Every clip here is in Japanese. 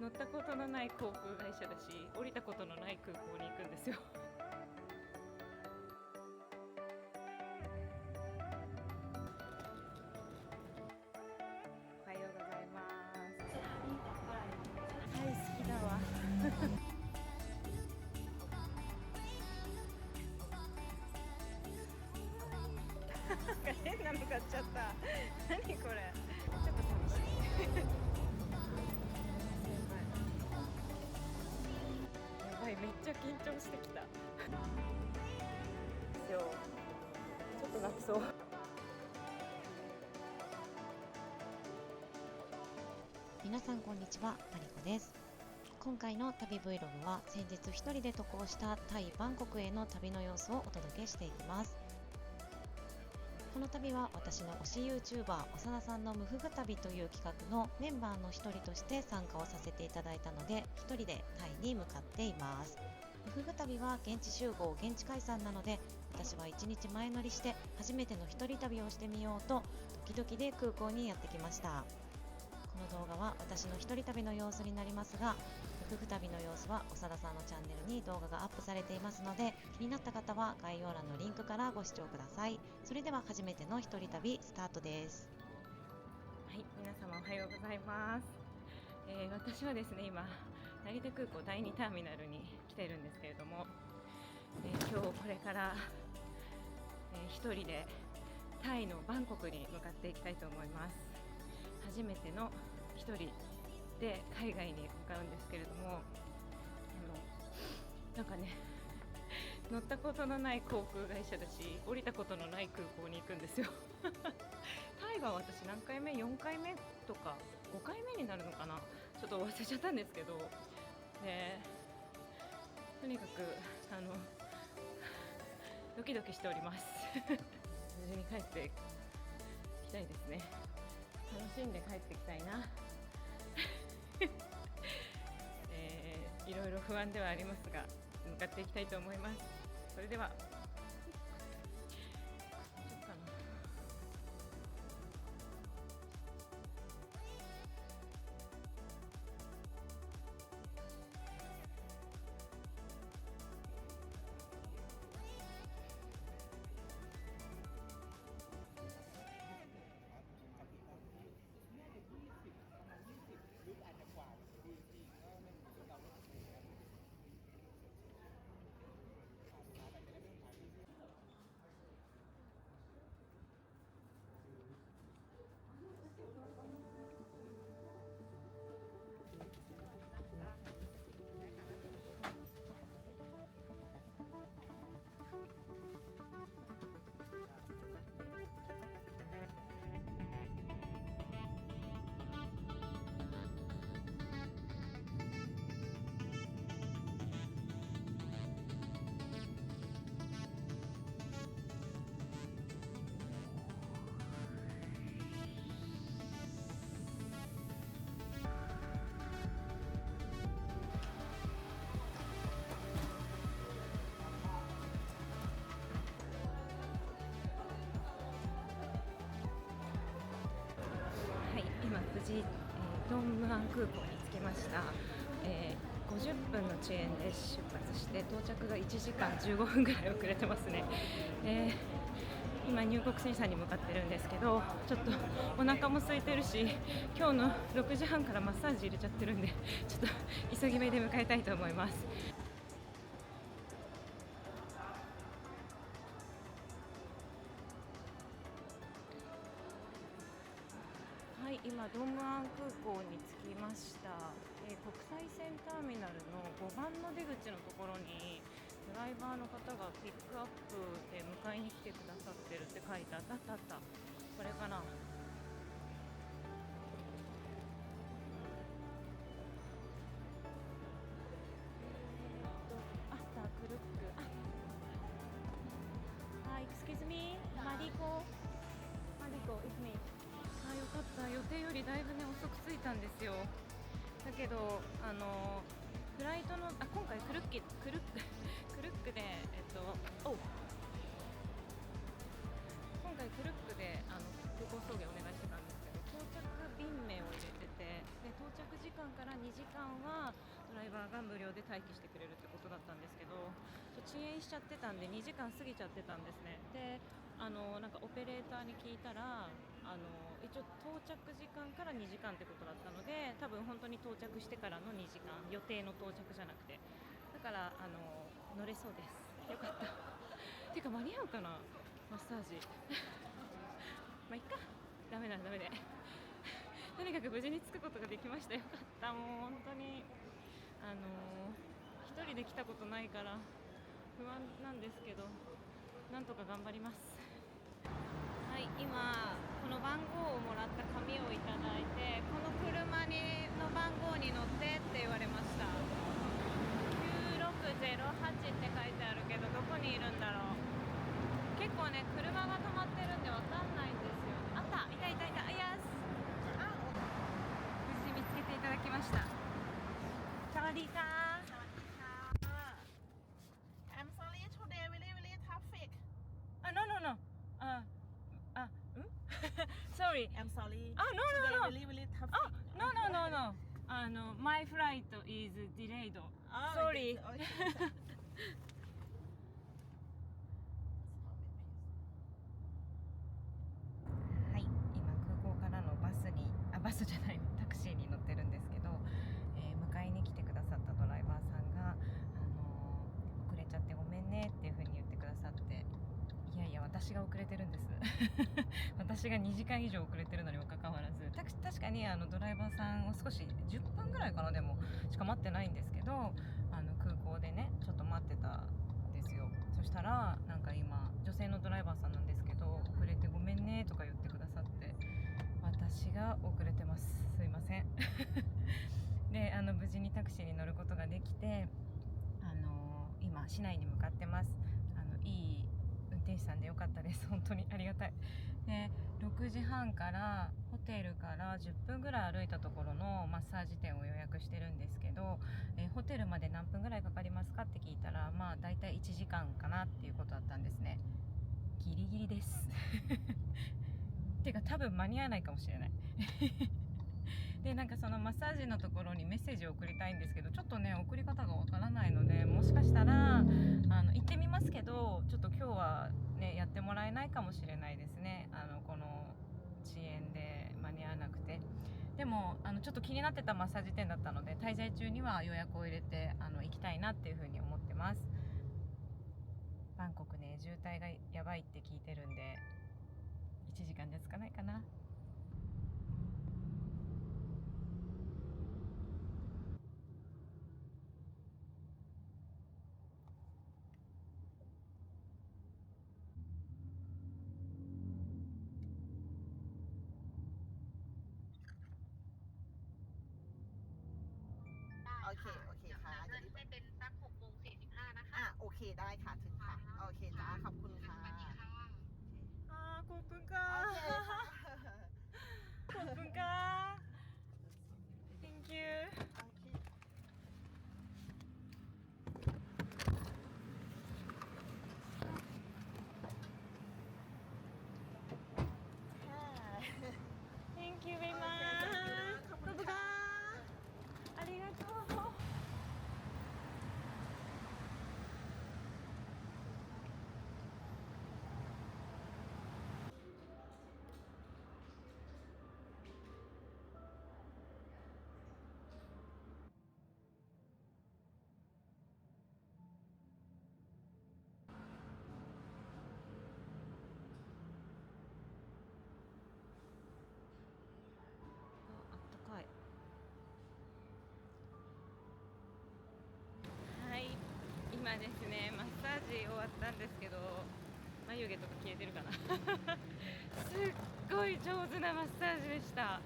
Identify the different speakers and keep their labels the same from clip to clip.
Speaker 1: 乗ったことのない航空会社だし、降りたことのない空港に行くんですよ。おはようございます。はい、好きだわ。なんか変なの買っちゃった。何これ。ちょっと寂しい。やばい、めっちゃ緊張してきた。ですよ。ちょっと泣きそう。
Speaker 2: 皆さんこんにちは、マリコです。今回の旅 Vlog は先日一人で渡航したタイ・バンコクへの旅の様子をお届けしていきます。この旅は私の推し YouTuber 長田さんの無フグ旅という企画のメンバーの一人として参加をさせていただいたので、一人でタイに向かっています。無フグ旅は現地集合現地解散なので、私は1日前乗りして初めての一人旅をしてみようとドキドキで空港にやってきました。この動画は私の一人旅の様子になりますが、無フグ旅の様子は長田さんのチャンネルに動画がアップされていますので、気になった方は概要欄のリンクからご視聴ください。それでは初めての一人旅スタートです。
Speaker 1: はい、皆様おはようございます。私はですね、今成田空港第2ターミナルに来ているんですけれども、今日これから、一人でタイのバンコクに向かっていきたいと思います。初めての一人で海外に向かうんですけれども、なんかね、乗ったことのない航空会社だし、降りたことのない空港に行くんですよ。タイは私何回目、4回目とか5回目になるのかな、ちょっと忘れちゃったんですけど、とにかくドキドキしております。無事に帰ってきたいですね。楽しんで帰ってきたいな。いろいろ不安ではありますが、向かっていきたいと思います。それでは。はい、今無事、ドンムアン空港に着きました。50分の遅延で出発して到着が1時間15分ぐらい遅れてますね。今入国審査に向かってるんですけど、ちょっとお腹も空いてるし、今日の6時半からマッサージ入れちゃってるんで、ちょっと急ぎ目で向かいたいと思います。はい、今ドンムアン空港に着きました。国際線ターミナルの5番の出口のところにドライバーの方がピックアップで迎えに来てくださってるって書いてあった。これかな。アフタークルック。Excuse me、マリコ、it's me。よかった。予定よりだいぶね遅く着いたんですよ。だけどフライトの今回クルックで今回クルックで空港送迎お願いしてたんですけど、到着便名を入れてて、で到着時間から2時間はドライバーが無料で待機してくれるってことだったんですけど、遅延しちゃってたんで2時間過ぎちゃってたんですね。でなんかオペレーターに聞いたら一応到着時間から2時間ってことだったので、多分本当に到着してからの2時間、予定の到着じゃなくて、だから乗れそうです。よかったてか間に合うかな、マッサージまあいっか、ダメでとにかく無事に着くことができました。よかった。もう本当に一人で来たことないから不安なんですけど、なんとか頑張ります。はい、今この番号をもらった紙をいただいて、この車の番号に乗ってって言われました。9608って書いてあるけど、どこにいるんだろう。結構ね、車が止まってるんでわかんないんですよ。あった、いた、いやす、無事に見つけていただきました。サワディーカー。
Speaker 3: I'm sorry today really traffic.
Speaker 1: No. んsorry.
Speaker 3: I'm sorry.
Speaker 1: No.
Speaker 3: Today really traffic.
Speaker 1: No. My flight is delayed.
Speaker 3: Oh,
Speaker 1: Sorry.
Speaker 3: Okay.
Speaker 1: はい、今空港からのバスじゃないタクシーに乗ってるんですけど、迎えに来てくださったドライバーさんが遅れちゃってごめんねっていう風に言ってくださって、いや私が遅れてるんです私が2時間以上遅れてるのにもかかわらず、確かにドライバーさんを少し10分ぐらいかな、でもしか待ってないんですけど、空港でねちょっと待ってたんですよ。そしたらなんか今女性のドライバーさんなんですけど、遅れてごめんねとか言ってくださって、私が遅れてます、すいませんで無事にタクシーに乗ることができて、今市内に向かってます。いい運転手さんでよかったです。本当にありがたい。で6時半からホテルから10分ぐらい歩いたところのマッサージ店を予約してるんですけど、ホテルまで何分ぐらいかかりますかって聞いたら、まあだいたい1時間かなっていうことだったんですね。ギリギリですてか多分間に合わないかもしれないでなんかそのマッサージのところにメッセージを送りたいんですけど、ちょっとね送り方がわからないので、もしかしたら行ってみますけど、ちょっと今日はねやってもらえないかもしれないですね。この遅延で間に合わなくて。でもちょっと気になってたマッサージ店だったので、滞在中には予約を入れて行きたいなっていうふうに思ってます。バンコクね、渋滞がやばいって聞いてるんで1時間じゃ着かないかな。
Speaker 3: โอเคค่ะจะรีบ
Speaker 4: ให้เป็นสัก6:45นะคะ
Speaker 3: โอเคได้ค่ะถึงค่ะโอเคจ้าขอบคุณค่ะ
Speaker 4: สวัสดีค่ะ
Speaker 1: ขอบคุณ
Speaker 3: โอ
Speaker 1: ค่ะ
Speaker 3: เคค่ะ
Speaker 1: ขอบคุณค่ะ Thank you
Speaker 3: โอเคค่ะ
Speaker 1: Thank you very much
Speaker 3: ขอบคุณค่ะ
Speaker 1: ありがとう。あったかい。はい、今ですねマッサージ終わったんですけど、眉毛とか消えてるかなすっごい上手なマッサージでした。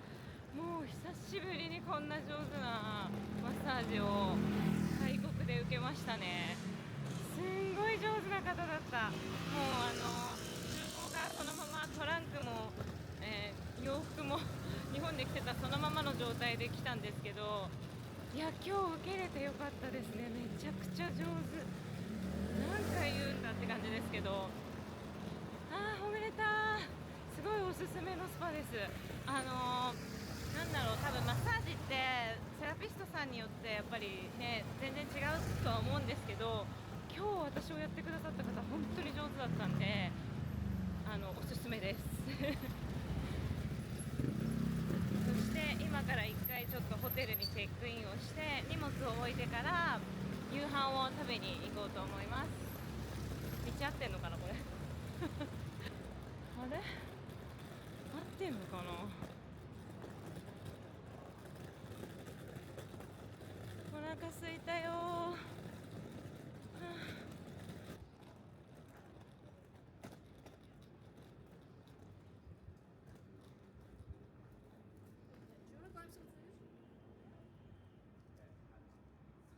Speaker 1: もう久しぶりにこんな上手なマッサージを外国で受けましたね。すんごい上手な方だった。もうがそのままトランクも、洋服も日本で着てたそのままの状態で来たんですけど、いや今日受けれてよかったですね。めちゃくちゃ上手。何回言うんだって感じですけど、褒めれた。すごいおすすめのスパです。なんだろう、多分マッサージってセラピストさんによってやっぱりね全然違うとは思うんですけど、今日私をやってくださった方本当に上手だったんで、おすすめですそして今から1回ちょっとホテルにチェックインをして荷物を置いてから夕飯を食べに行こうと思います。道合ってんのかなこれあれ合ってんのかな。お腹すいたよー、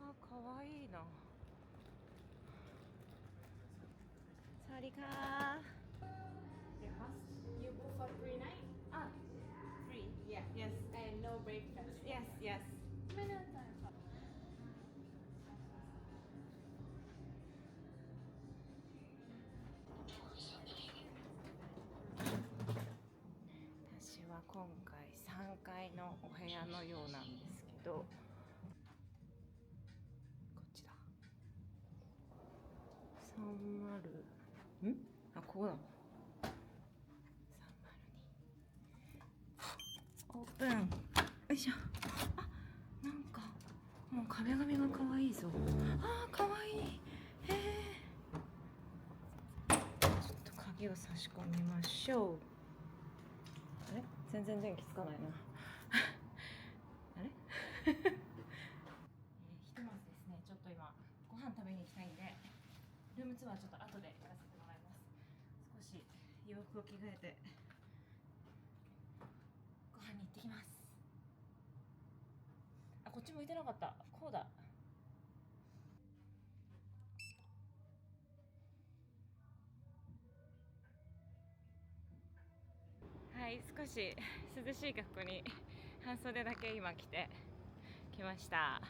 Speaker 1: はあ、かわいいな。サワディーカー。
Speaker 5: You book for 3 nights?
Speaker 1: あ、free
Speaker 5: Yeah.
Speaker 1: yes
Speaker 5: And no breakfast.
Speaker 1: yes yes。 私は今回3階のお部屋のようなんですけど、こっちだ、30あ、ここだ、302オープン。よいしょ。あ、なんかもう壁紙が可愛いぞ。あー、可愛い。ちょっと鍵を差し込みましょう。あれ、全然電気つかないなあれひとまずですね、ちょっと今ご飯食べに行きたいんで、ルームツアーちょっと後でやらせてもらいます。少し洋服を着替えてご飯に行ってきます。あ、こっち向いてなかった。こうだ。はい、少し涼しい格好に半袖だけ今着てきました。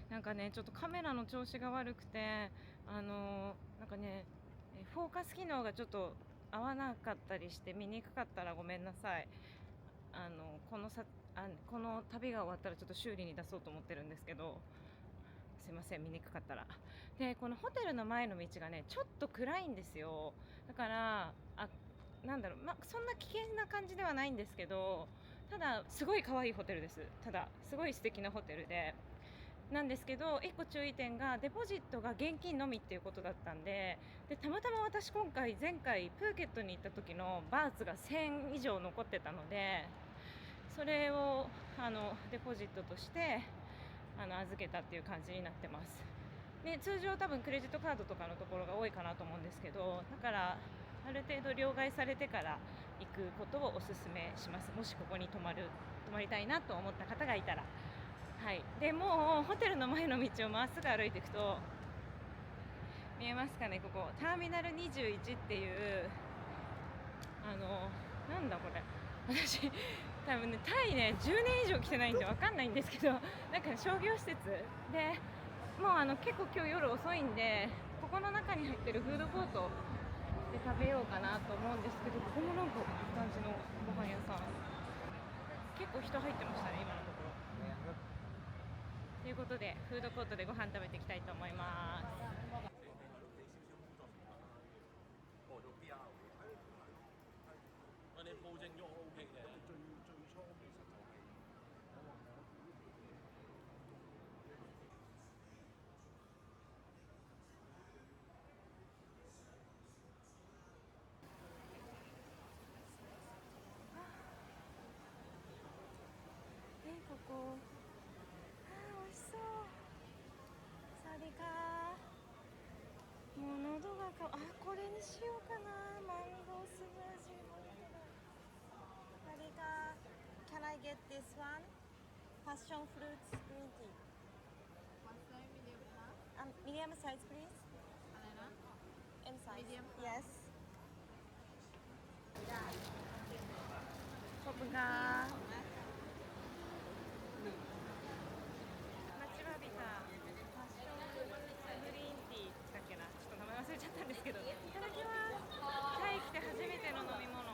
Speaker 1: なんかね、ちょっとカメラの調子が悪くて、なんかね、フォーカス機能がちょっと合わなかったりして見にくかったらごめんなさい。この旅が終わったらちょっと修理に出そうと思ってるんですけど、すいません、見にくかったら。で、このホテルの前の道がねちょっと暗いんですよ。だからなんだろう、そんな危険な感じではないんですけど、ただすごい可愛いホテルです。ただすごい素敵なホテルなんですけど、1個注意点がデポジットが現金のみっていうことだったんで、たまたま私前回プーケットに行った時のバーツが1000以上残ってたので、それをデポジットとして預けたっていう感じになってます。で、通常多分クレジットカードとかのところが多いかなと思うんですけど、だからある程度両替されてから行くことをお勧めします。もしここに泊まりたいなと思った方がいたら。はい、でもうホテルの前の道をまっすぐ歩いていくと見えますかね、ここターミナル21っていうなんだこれ、私多分ねタイね10年以上来てないんで分かんないんですけど、なんか商業施設でもう結構今日夜遅いんで、ここの中に入ってるフードコートで食べようかなと思うんですけど、ここもなんかいい感じのご飯屋さん、結構人入ってましたね今のところ。ということでフードコートでご飯食べていきたいと思います。
Speaker 6: 我哋報證咗我 OK 嘅。
Speaker 1: ここ美味しそう。サワディーカー。もう喉がこれにしようかな。マンゴースムージーもいいな。サワディーカー。Can I get this one? Passion fruits green tea.
Speaker 5: What size medium?
Speaker 1: Medium size please. M size.
Speaker 5: Medium?
Speaker 1: Yes. コブが待ちわびたパッショングリーンティーだっけな、ちょっと名前忘れちゃったんですけど、いただきます。タイ来て初めての飲み物。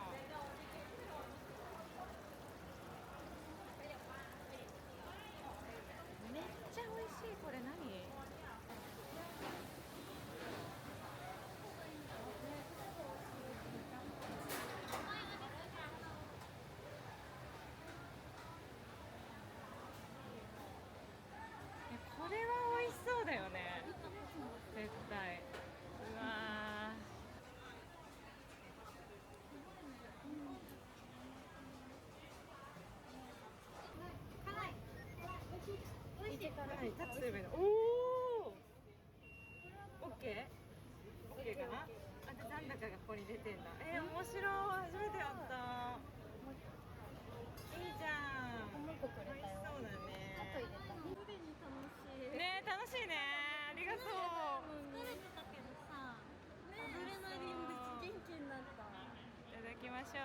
Speaker 1: 何タッチすればいいの？おお。オッケー。オッケーかな？あ、で残高がここに出てんだ。面白い。初めてやった。いいじゃん。
Speaker 5: もう一個く
Speaker 1: 美味し
Speaker 5: れたよ。
Speaker 1: そうだね。
Speaker 5: あと入れた。すでに楽しい。
Speaker 1: ね、楽しいね。ありがとう。
Speaker 5: 疲れてたけどさ、アドレナリンで元気になった。
Speaker 1: いただきましょ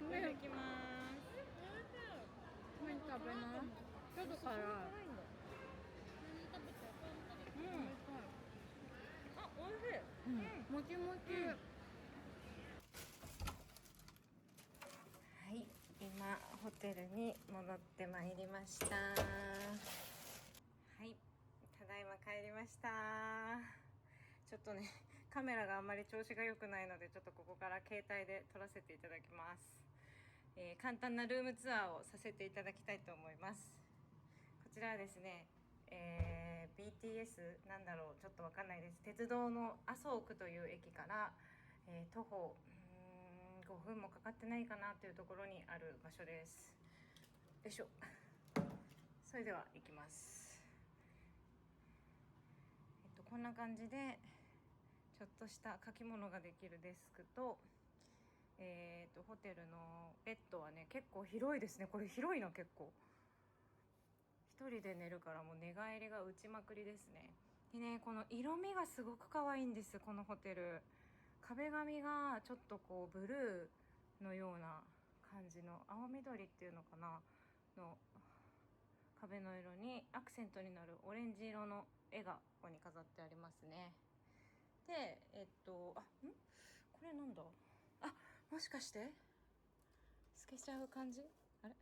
Speaker 1: う。いただきます。
Speaker 5: 何食べな？ちょっと辛い。
Speaker 1: うん。あ、美味しい。
Speaker 5: もちもち。
Speaker 1: はい、今ホテルに戻ってまいりました。はい、ただいま帰りました。ちょっとね、カメラがあんまり調子が良くないので、ちょっとここから携帯で撮らせていただきます。簡単なルームツアーをさせていただきたいと思います。こちらはですね、BTS なんだろう、ちょっとわかんないです。鉄道の麻生区という駅から、徒歩5分もかかってないかなというところにある場所です。よいしょ。それでは行きます。こんな感じでちょっとした書き物ができるデスクと、ホテルのベッドはね結構広いですね。これ広いな。結構一人で寝るからもう寝返りが打ちまくりですね。でね、この色味がすごく可愛いんです。このホテル壁紙がちょっとこうブルーのような感じの青緑っていうのかなの壁の色にアクセントになるオレンジ色の絵がここに飾ってありますね。でこれなんだ。あ、もしかして透けちゃう感じ？あれ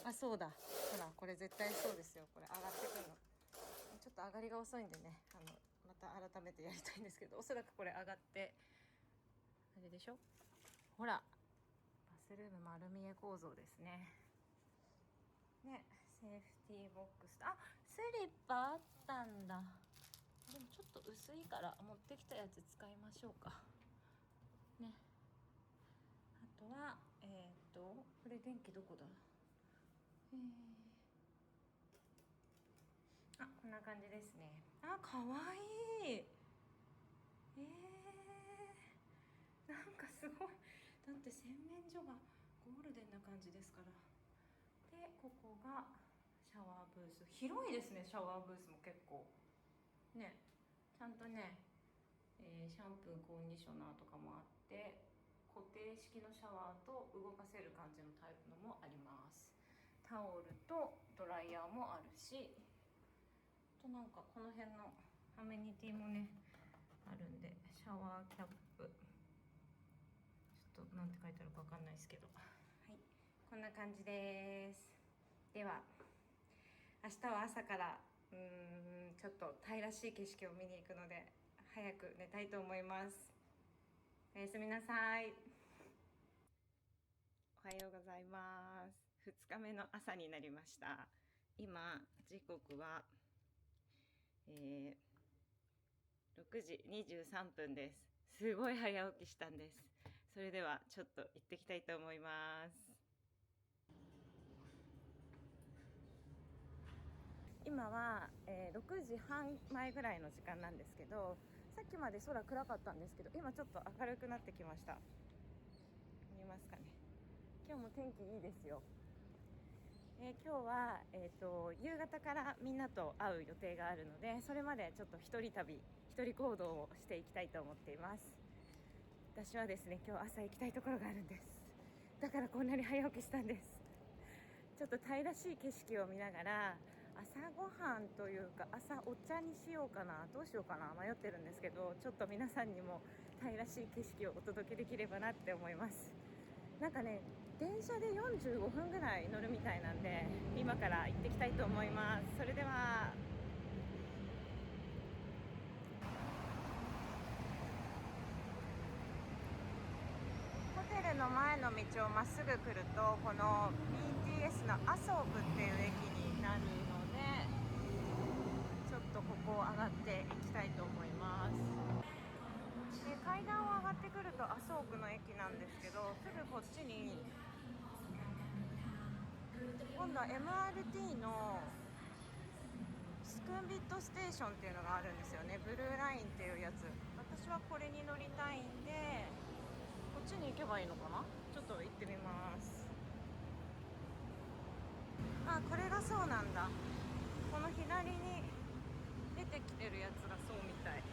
Speaker 1: あ、そうだ。ほらこれ絶対そうですよ。これ上がってくるの。ちょっと上がりが遅いんでね、また改めてやりたいんですけど、おそらくこれ上がってあれでしょ。ほらバスルーム丸見え構造ですね。ね、セーフティーボックス、あ、スリッパあったんだ。でもちょっと薄いから持ってきたやつ使いましょうかね。あとはこれ電気どこだ。あ、こんな感じですね。あ、かわいい。なんかすごい。だって洗面所がゴールデンな感じですから。で、ここがシャワーブース。広いですね。シャワーブースも結構ね、ちゃんとね、シャンプーコンディショナーとかもあって、固定式のシャワーと動かせる感じのタイプのもあります。タオルとドライヤーもあるし、あとなんかこの辺のアメニティもねあるんで、シャワーキャップ、ちょっとなんて書いてあるかわかんないですけど、はい、こんな感じです。では明日は朝からちょっとタイらしい景色を見に行くので早く寝たいと思います。おやすみなさい。おはようございます。2日目の朝になりました。今時刻は、6時23分です。すごい早起きしたんです。それではちょっと行ってきたいと思います。今は、6時半前ぐらいの時間なんですけど、さっきまで空暗かったんですけど、今ちょっと明るくなってきました。見えますかね。今日も天気いいですよ。今日は、夕方からみんなと会う予定があるので、それまでちょっと一人行動をしていきたいと思っています。私はですね、今日朝行きたいところがあるんです。だからこんなに早起きしたんです。ちょっとタイらしい景色を見ながら、朝ごはんというか朝お茶にしようかな、どうしようかな迷ってるんですけど、ちょっと皆さんにもタイらしい景色をお届けできればなって思います。なんかね、電車で45分ぐらい乗るみたいなんで、今から行ってきたいと思います。それではホテルの前の道をまっすぐ来ると、この BTS の麻生区っていう駅になるので、ちょっとここを上がっていきたいと思います。で、階段を上がってくると麻生区の駅なんですけど、すぐこっちに今度は MRT のスクンビットステーションっていうのがあるんですよね。ブルーラインっていうやつ。私はこれに乗りたいんで、こっちに行けばいいのかな。ちょっと行ってみます。あ、これがそうなんだ。この左に出てきてるやつがそうみたい。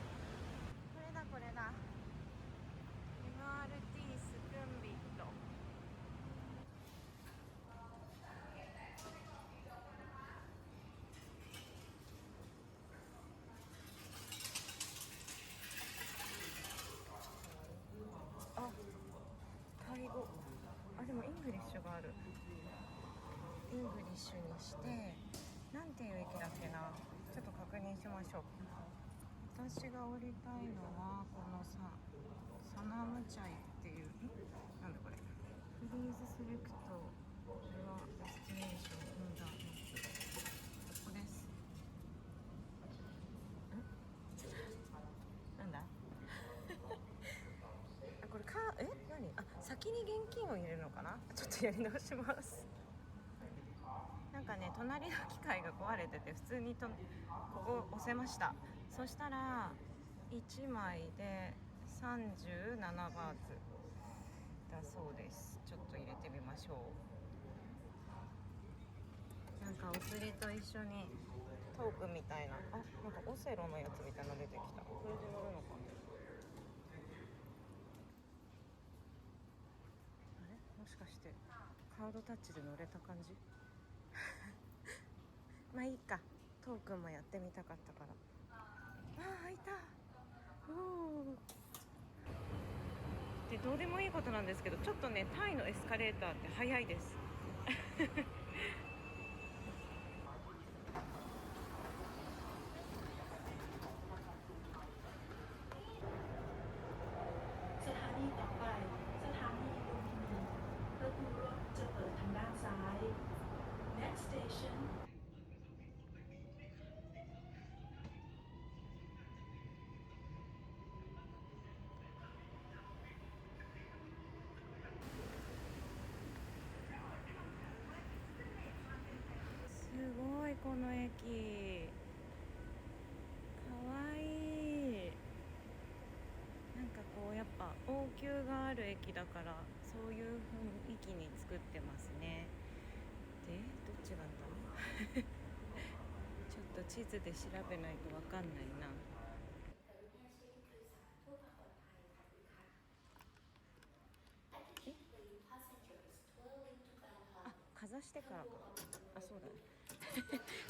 Speaker 1: これだこれだ。 MRT スクンビット。あ、タイ語。あ、でもイングリッシュがある。イングリッシュにしてなんていう駅だっけな。ちょっと確認しましょう。私が降りたいのはこのサナムチャイっていう、なんだこれ。プリーズセレクトはデスティネーションだ。ここです。なんだあ、これか、何、あ、先に現金を入れるのかな。ちょっとやり直します。なんかね、隣の機械が壊れてて普通にここ押せました。そしたら1枚で37バーツだそうです。ちょっと入れてみましょう。なんかお釣りと一緒にトークンみたいな、あ、なんかオセロのやつみたいなの出てきた。これで乗るのか。あれ、もしかしてカードタッチで乗れた感じまあいいか、トークンもやってみたかったから。ああ、いた。おー。で、どうでもいいことなんですけど、ちょっとね、タイのエスカレーターって速いです
Speaker 6: สถานีต่อไปสถานีลุมพินีประตูรถจะเปิดทางด้านซ้าย Next station
Speaker 1: すごい、この駅かわいい。なんかこうやっぱ王宮がある駅だから、そういう雰囲気に作ってますね。で、どっちなんだちょっと地図で調べないとわかんないな。あ、かざしてからか。あ、そうだね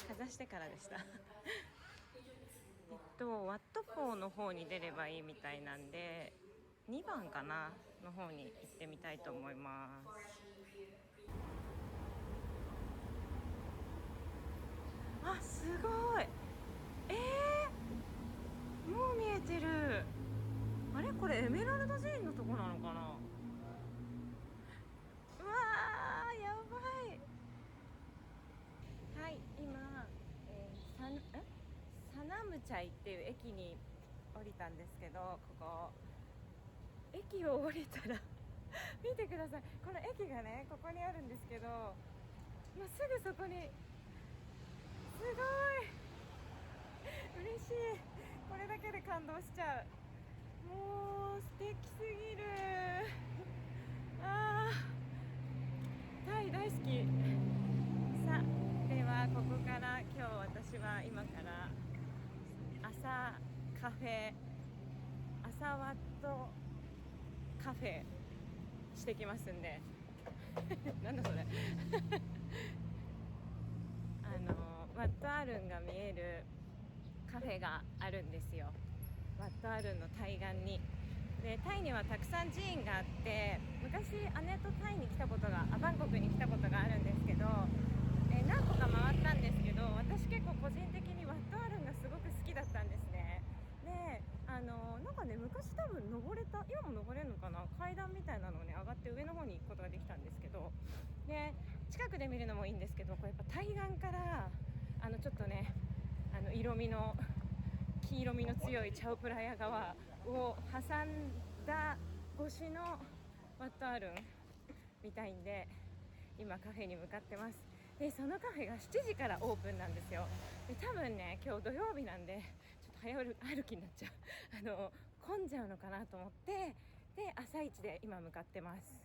Speaker 1: かざしてからでしたワットフォーの方に出ればいいみたいなんで、2番かなの方に行ってみたいと思います。あ、すごい。もう見えてる。あれ、これエメラルド寺院のとこなのかな。うわー、やばい。はい、今、サナムチャイっていう駅に降りたんですけど、ここ駅を降りたら見てください。この駅がね、ここにあるんですけど、もうすぐそこに、すごい嬉しい。これだけで感動しちゃう。もう素敵すぎる。あー、タイ大好き。さあ、ではここから今日私は今から朝カフェ、朝ワットカフェしてきますんでなんだそれワットアルンが見えるカフェがあるんですよ。ワットアルンの対岸に。で、タイにはたくさん寺院があって、昔姉とタイに来たことが、バンコクに来たことがあるんですけど、何個か回ったんですけど、私結構個人的にワットアルンがすごく好きだったんですね。で、なんかね、昔多分登れた、今も登れるのかな、階段みたいなのをね上がって上の方に行くことができたんですけど、で近くで見るのもいいんですけど、これやっぱ対岸からちょっとね、色味の黄色味の強いチャオプラヤ川を挟んだ越しのワットアルン見たいんで、今カフェに向かってます。でそのカフェが7時からオープンなんですよ。で多分ね今日土曜日なんでちょっと早歩きになっちゃう混んじゃうのかなと思って、で朝一で今向かってます。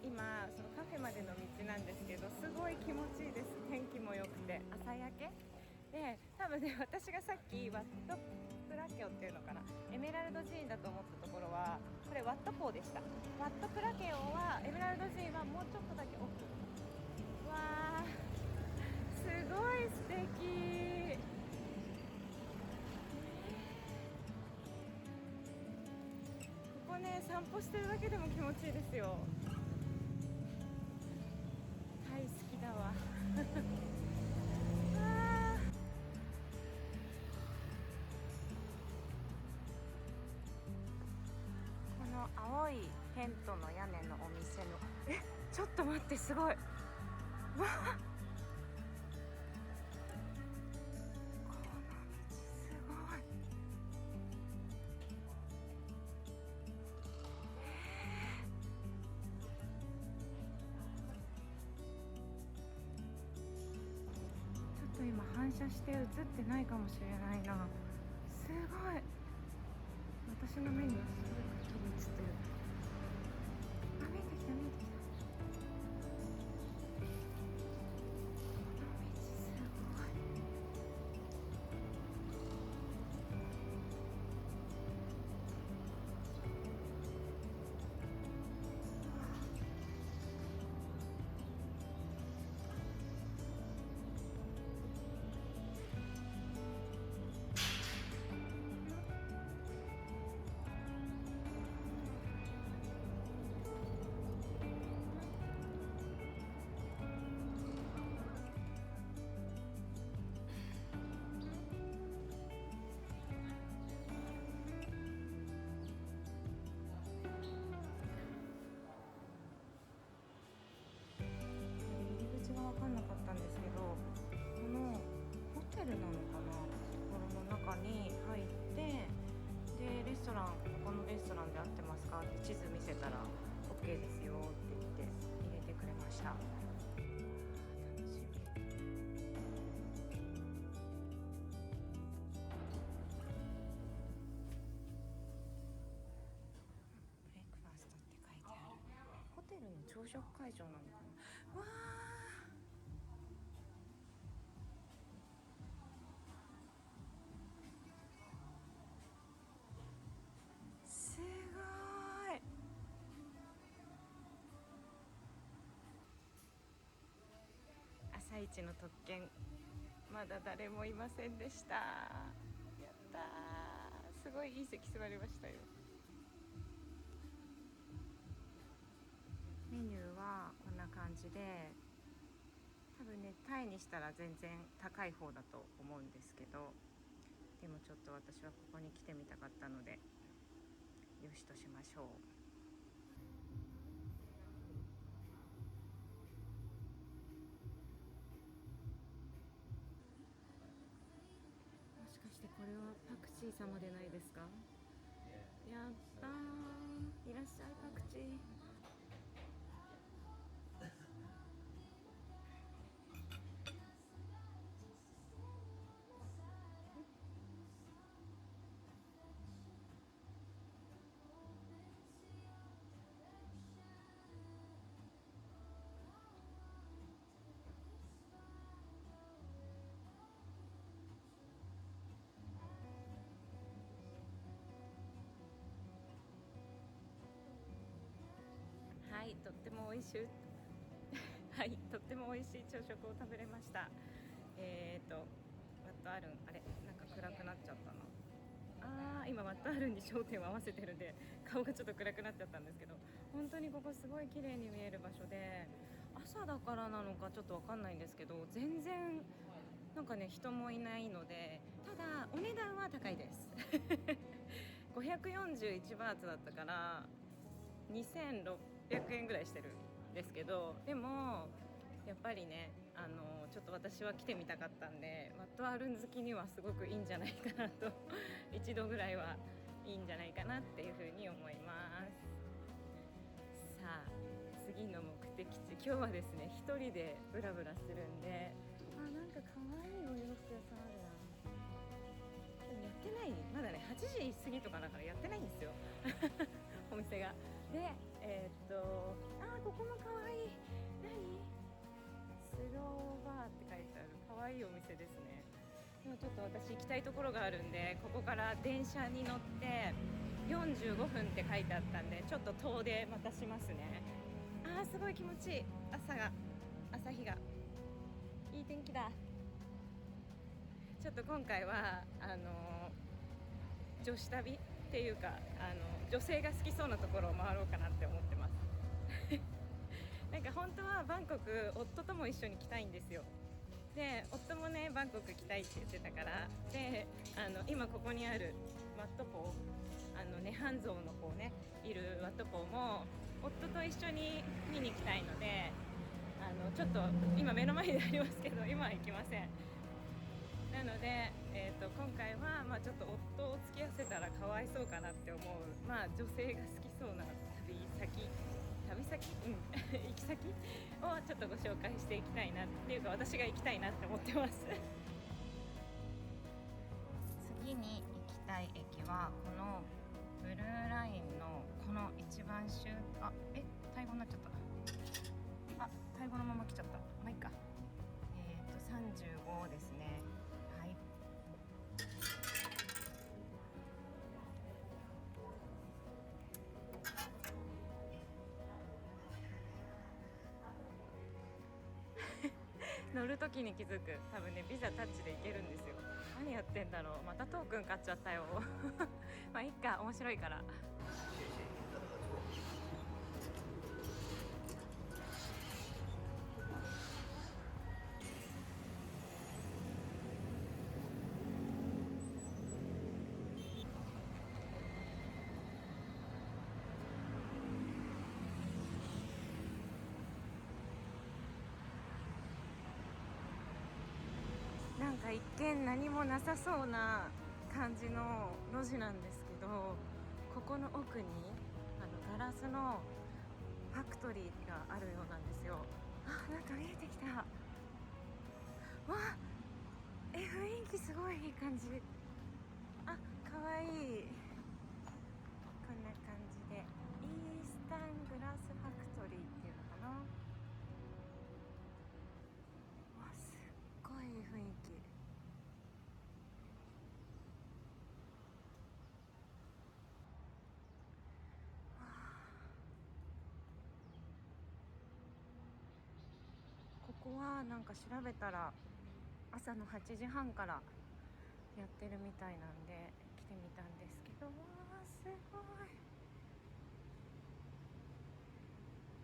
Speaker 1: 今そのカフェまでの道なんですけど、すごい気持ちいいです。天気も良くて朝焼けで、多分ね私がさっきワットプラケオっていうのかな、エメラルド寺院だと思ったところはこれワットポーでした。ワットプラケオはエメラルド寺院はもうちょっとだけ奥。わーすごい素敵。ここね散歩してるだけでも気持ちいいですよ。大好きだわあこの青いテントの屋根のお店のちょっと待って、すごいわあ、この道すごい。ちょっと今反射して映ってないかもしれないな。すごい、私の目にはすごいくっきり映ってる。あ、見えてきた見えてきた。この道すごい。入り口が分かんなかったんですけど、このホテルなのかな、ところの中に入って、でレストラン、ここのレストランで合ってますかって地図見せたら OK ですよって言って入れてくれました。楽しみ。ブレックファーストって書いてある。ホテルの朝食会場なのかな。わーすごい。朝一の特権、まだ誰もいませんでした。やったー、すごいいい席座りましたよ。メニューはこんな感じで、多分ねタイにしたら全然高い方だと思うんですけど、でもちょっと私はここに来てみたかったのでよしとしましょう。もしかしてこれはパクチー様でないですか。やったー、いらっしゃいパクチー。はい、とっても美味しいはい、とっても美味しい朝食を食べれました。ワットあるん、あれなんか暗くなっちゃったな。今ワットアルンに焦点を合わせてるんで顔がちょっと暗くなっちゃったんですけど、本当にここすごい綺麗に見える場所で、朝だからなのかちょっと分かんないんですけど、全然なんかね人もいないので、ただお値段は高いです541バーツだったから2600円ぐらいしてるんですけど、でもやっぱりねちょっと私は来てみたかったんで、ワットアルン好きにはすごくいいんじゃないかなと一度ぐらいはいいんじゃないかなっていうふうに思います。さあ次の目的地、今日はですね一人でブラブラするんで、なんか可愛いお洋服屋さんあるな。でもやってない、まだね8時過ぎとかだからやってないんですよお店が。でここも可愛い。何スローバーって書いてある可愛いお店ですね。でもちょっと私行きたいところがあるんで、ここから電車に乗って45分って書いてあったんで、ちょっと遠出またしますね。すごい気持ちいい。朝日がいい天気だ。ちょっと今回は女子旅っていうか女性が好きそうなところを回ろうかなって思ってますなんか本当はバンコク夫とも一緒に来たいんですよ。で夫もねバンコク来たいって言ってたから、で今ここにあるワットポー、涅槃像のこうねいるワットポーも夫と一緒に見に行きたいので、ちょっと今目の前にありますけど今は行きません。なので、今回は、ちょっと夫を付き合わせたらかわいそうかなって思う、女性が好きそうな行き先をちょっとご紹介していきたいなっていうか、私が行きたいなって思ってます次に行きたい駅はこのブルーラインのこの一番タイ語になっちゃった。タイ語のまま来ちゃった。まあいいか。35ですね。はい。乗るときに気づく。多分ねビザタッチで行けるんですよ。何やってんだろう。またトークン買っちゃったよまあいいか、面白いから。なんか一見何もなさそうな感じの路地なんですけど、ここの奥にガラスのファクトリーがあるようなんですよ。なんか見えてきた。わ雰囲気すごいいい感じ。かわいい。こんな感じでイースタングラスファクトリーっていうのかな。すっごいいい雰囲気。ここはなんか調べたら朝の8時半からやってるみたいなんで来てみたんですけど、すごい。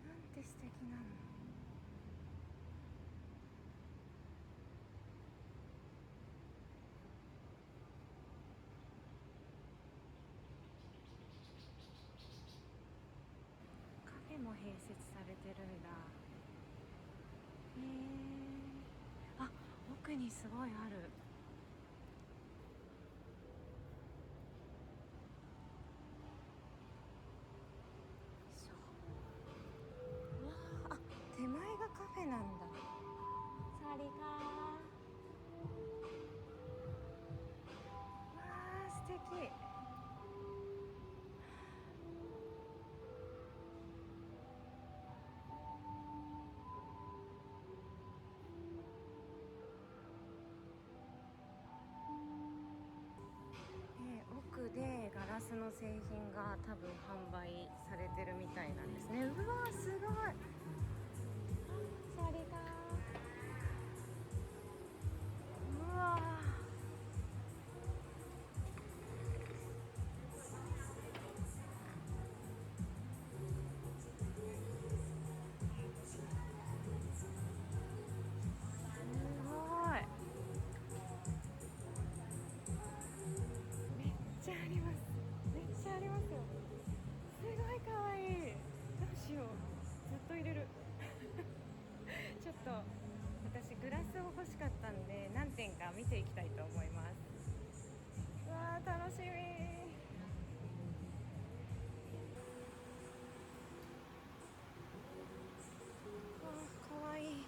Speaker 1: なんて素敵なの。カフェも併設されてるんだ。奥にすごいある。手前がカフェなんだ。サリカー。素敵。奥でガラスの製品が多分販売されてるみたいなんですね。うわすごい。サリカー。うわかわいい。どうしよう、ずっと入れるちょっと私グラスを欲しかったんで何点か見ていきたいと思います。うわー楽しみ。わーかわいい。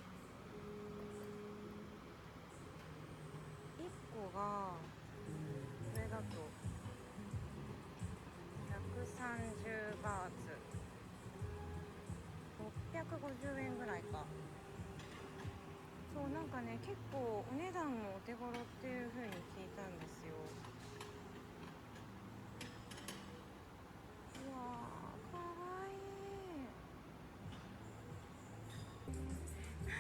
Speaker 1: 1個がこれだと130バーツ650円ぐらいか。そうなんかね、結構お値段もお手頃っていう風に聞いたんですよ。うわーかわいい。何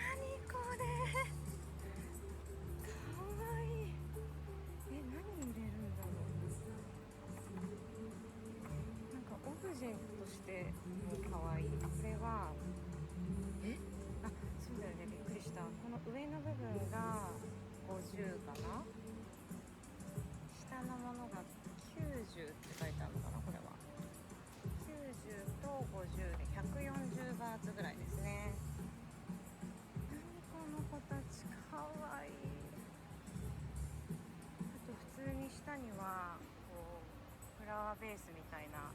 Speaker 1: これかわいい。何入れるんだろう。なんかオブジェとしてもかわいい。あ、これはあ、そうだよね、びっくりした。この上の部分が50かな、下のものが90って書いてあるのかな。これは90と50で140バーツぐらいですね。何この子たちかわいい。あと普通に下にはこうフラワーベースみたいな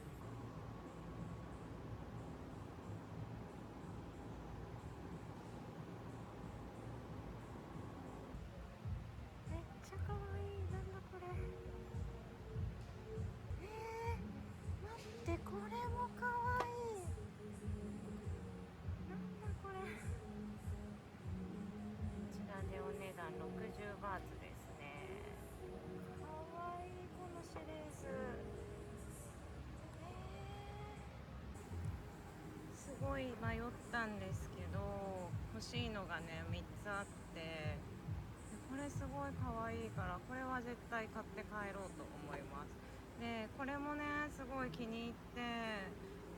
Speaker 1: めっちゃかわいい。なんだこれ。待って、これもかわいい。なんだこれ。こちらでお値段60バーツですね。かわいいこのシリーズ。すごい迷ったんですけど、欲しいのがね3つあって、これすごい可愛いからこれは絶対買って帰ろうと思います。でこれもねすごい気に入って、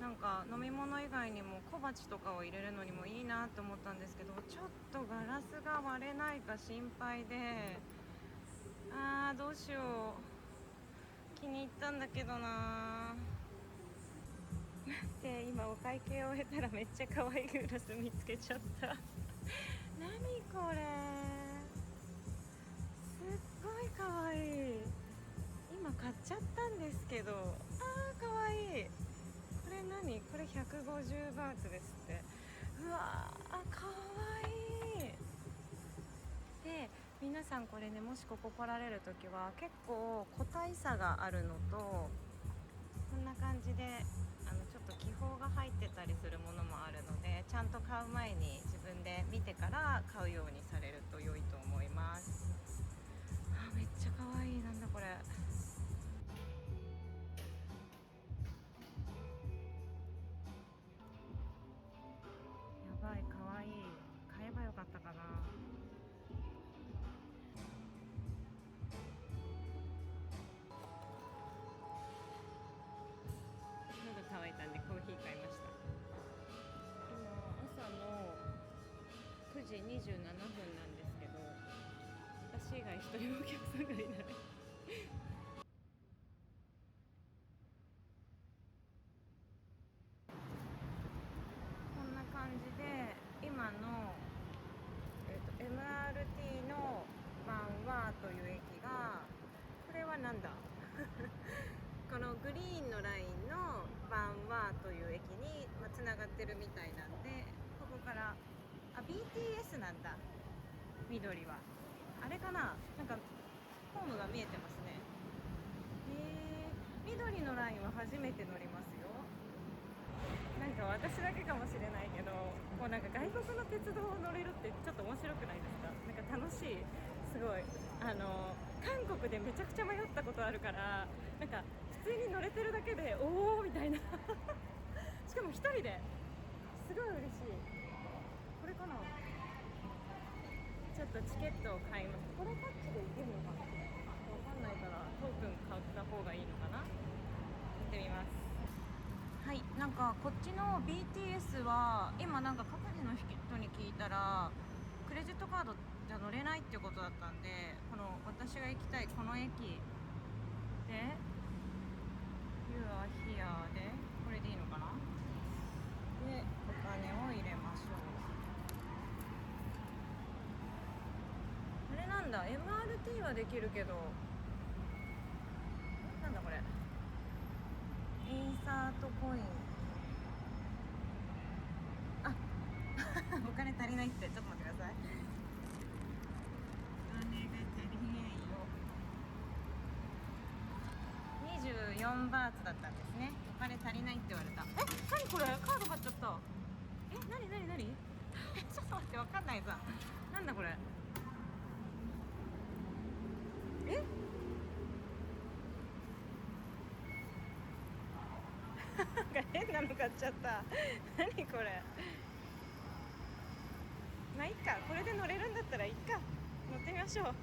Speaker 1: なんか飲み物以外にも小鉢とかを入れるのにもいいなと思ったんですけど、ちょっとガラスが割れないか心配で、どうしよう。気に入ったんだけどな。で今お会計を終えたらめっちゃ可愛いグラス見つけちゃった何これ、すっごいかわいい。今買っちゃったんですけど、かわいい。これ何、これ150バーツですって。うわーかわいい。で皆さんこれね、もしここ来られる時は結構個体差があるのと、こんな感じでちょっと気泡が入ってたりするものもあるので、ちゃんと買う前に自分で見てから買うようにされると良いと思います。めっちゃ可愛い。なんだこれ。やばい、可愛い。買えばよかったかな。喉乾いたんでコーヒー買いました。今朝の9時27分なんですけど、私以外一人もお客さんがいないこんな感じで今の、MRT のバンワーという駅が、これはなんだこのグリーンのラインのバンワーという駅につながってるみたいなんで、ここからBTS なんだ。緑はあれかな、なんかホームが見えてますね。緑のラインは初めて乗りますよ。なんか私だけかもしれないけど、こうなんか外国の鉄道を乗れるってちょっと面白くないですか。なんか楽しい。すごい韓国でめちゃくちゃ迷ったことあるから、なんか普通に乗れてるだけでおーみたいなしかも一人ですごい嬉しい。これかな、ちょっとチケットを買います。これタッチで行けるのかな、わかんないからトークン買った方がいいのかな。行ってみます。はい、なんかこっちの BTS は今なんか各自の人に聞いたらクレジットカードじゃ乗れないってことだったんで、この私が行きたいこの駅で You are here でこれでいいのかな。にはできるけど、なんだこれ、インサートコイン、あお金足りないって、ちょっと待ってください。お金が足りないよ。24バーツだったんですね。お金足りないって言われた。え、何これ、カード買っちゃった。え、何ちょっと待って、わかんないさ。なんだこれ、えなんか変なの買っちゃった。何これ。まあいいか、これで乗れるんだったらいいか、乗ってみましょう。あ、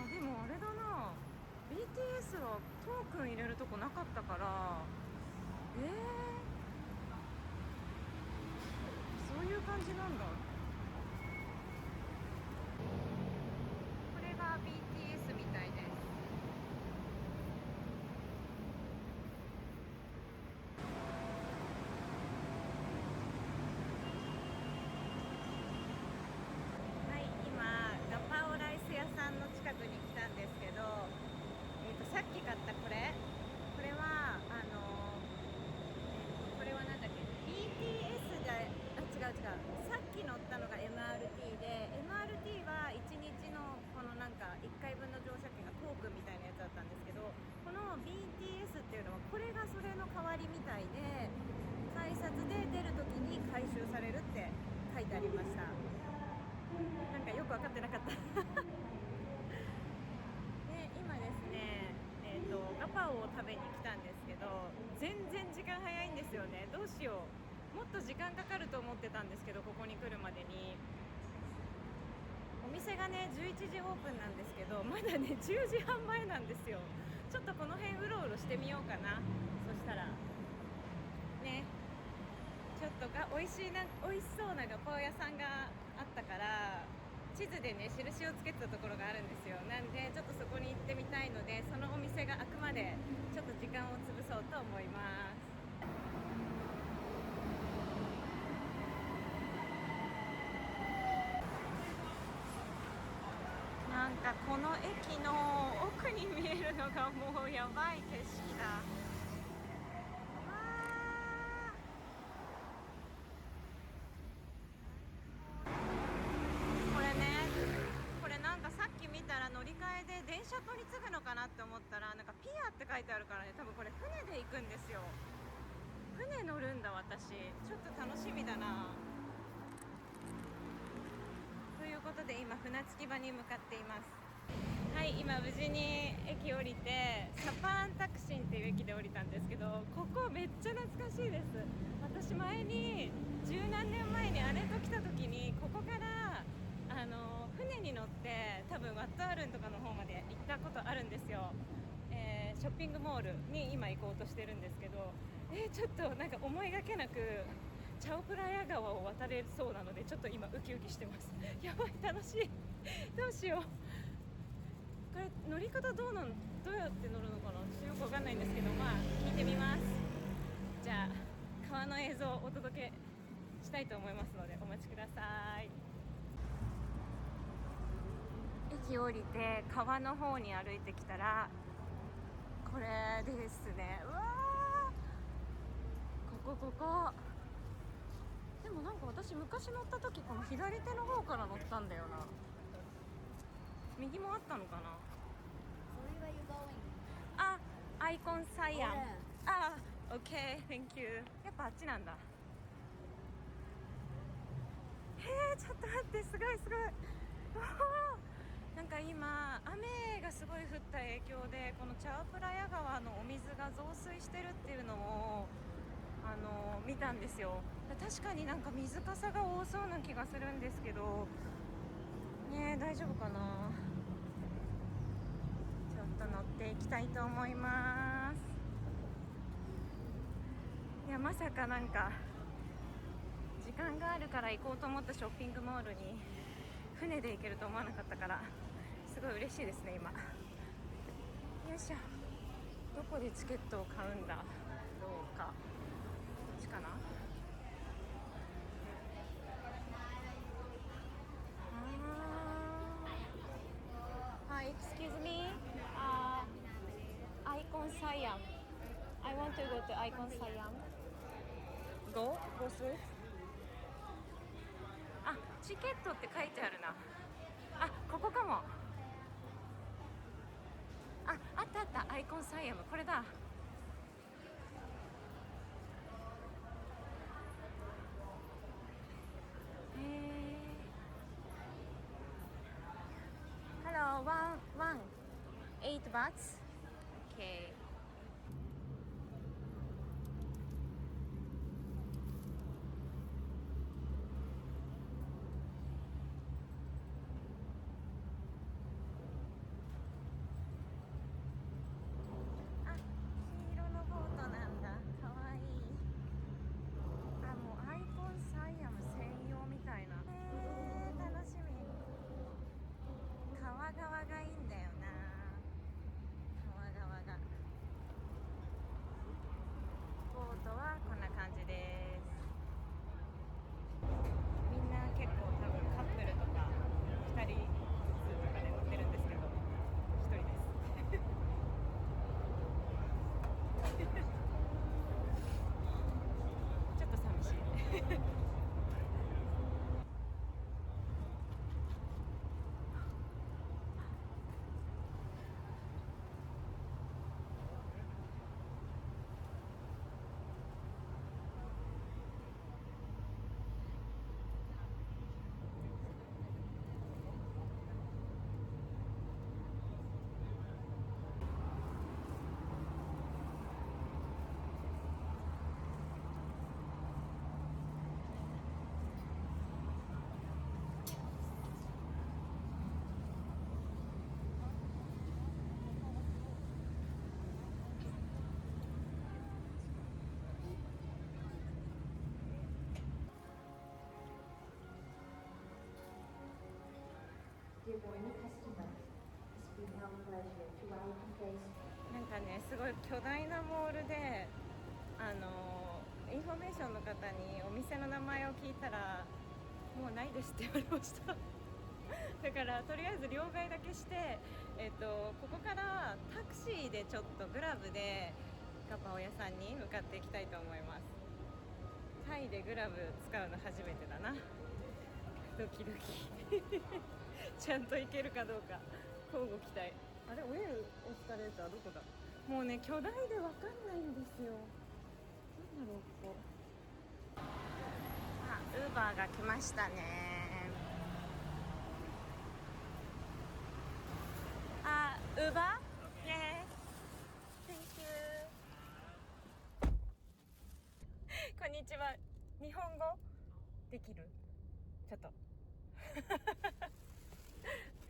Speaker 1: でもあれだな、 BTS はトークン入れるとこなかったから、そういう感じなんだ。これが BTS みたいです。はい、今ガパオライス屋さんの近くに来たんですけど、さっき買ったこれはこれはなんだっけ、 BTS が、違う、さっき乗ったのが MRT で、 MRT は1日のこのなんか1回分の乗車券がトークンみたいなやつだったんですけど、この BTS っていうのはこれがそれの代わりみたいで、改札で出るときに回収されるって書いてありました。なんかよく分かってなかったで、今ですね、ガパオを食べに来たんですけど、全然時間早いんですよね。どうしよう、もっと時間かかると思ってたんですけど、ここに来るまでに。お店がね11時オープンなんですけど、まだね10時半前なんですよ。ちょっとこの辺うろうろしてみようかな。そしたらね、ちょっと美味しそうなガパオ屋さんがあったから、地図でね印をつけてたところがあるんですよ。なんでちょっとそこに行ってみたいので、そのお店が開くまでちょっと時間を潰そうと思います。なんかこの駅の奥に見えるのがもうやばい景色だ。これなんかさっき見たら乗り換えで電車乗り継ぐのかなって思ったら、なんかピアって書いてあるからね、多分これ船で行くんですよ。船乗るんだ私。ちょっと楽しみだな。ということで今船着き場に向かっています。はい、今無事に駅降りて、サパーンタクシンっていう駅で降りたんですけど、ここめっちゃ懐かしいです。私前に十何年前にあれと来た時に、ここから船に乗って多分ワットアルンとかの方まで行ったことあるんですよ。ショッピングモールに今行こうとしてるんですけど、ちょっとなんか思いがけなくチャオプラヤ川を渡れそうなので、ちょっと今ウキウキしてます。やばい、楽しい。どうしよう。これ乗り方どうやって乗るのかな、ちょっとよくわかんないんですけど、まあ聞いてみます。じゃあ川の映像をお届けしたいと思いますのでお待ちください。駅降りて川の方に歩いてきたらこれですね。うわー、ここでもなんか私昔乗った時この左手の方から乗ったんだよな。右もあったのかな。あ、アイコンサイアン。あ、OK、Thank you。やっぱあっちなんだ。ちょっと待って、すごい。なんか今雨がすごい降った影響で、このチャオプラヤ川のお水が増水してるっていうのを見たんですよ。確かになんか水かさが多そうな気がするんですけどね、大丈夫かな。ちょっと乗っていきたいと思います。いや、まさかなんか時間があるから行こうと思ったショッピングモールに船で行けると思わなかったから、すごい嬉しいですね今。よいしょ。どこでチケットを買うんだろうか。かな。Excuse me, Icon Siam. I want to go to Icon Siam. Go through? あ、チケットって書いてあるな。あ、ここかも。あ、あったあった、アイコンサイアム、これだ。へえ。Hello, one, 8 bahts. Okay. あ、黄色のボートなんだ。かわいい。あ、もうアイコンサイアム専用みたいな。楽しみ。川側がいいんだよな。川側が。ボートはこんな感じです。みんな結構多分カップルとか2人ずつとかで乗ってるんですけど、1人です。ちょっと寂しい。なんかね、すごい巨大なモールで、インフォメーションの方にお店の名前を聞いたら、もうないですって言われました。だからとりあえず両替だけして、ここからタクシーでちょっとグラブでガパオ屋さんに向かっていきたいと思います。タイでグラブ使うの初めてだな。ドキドキ。ちゃんと行けるかどうか交互期待。あれ、オエルエスカレーターどこだ。もうね、巨大で分かんないんですよ。なんだろう、ここ。あ、ウーバーが来ましたね。あ、ウーバー？イエーイ。Thank you。こんにちは。日本語できる？ちょっと。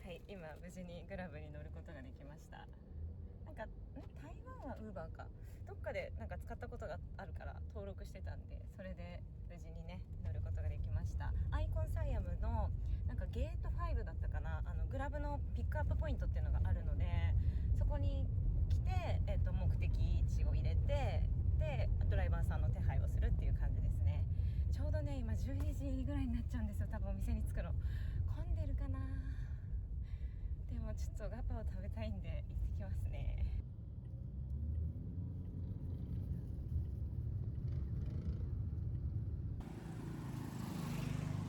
Speaker 1: はい、今無事にグラブに乗ることができました。なんか台湾はウーバーかどっかでなんか使ったことがあるから登録してたんで、それで無事にね乗ることができました。アイコンサイアムのなんかゲート5だったかな、グラブのピックアップポイントっていうのがあるので、そこに来て、目的地を入れて、でドライバーさんの手配をするっていう感じですね。ちょうどね今12時ぐらいになっちゃうんですよ。多分お店に着くの混んでるかな。でもちょっとガパオ食べたいんで行ってきますね。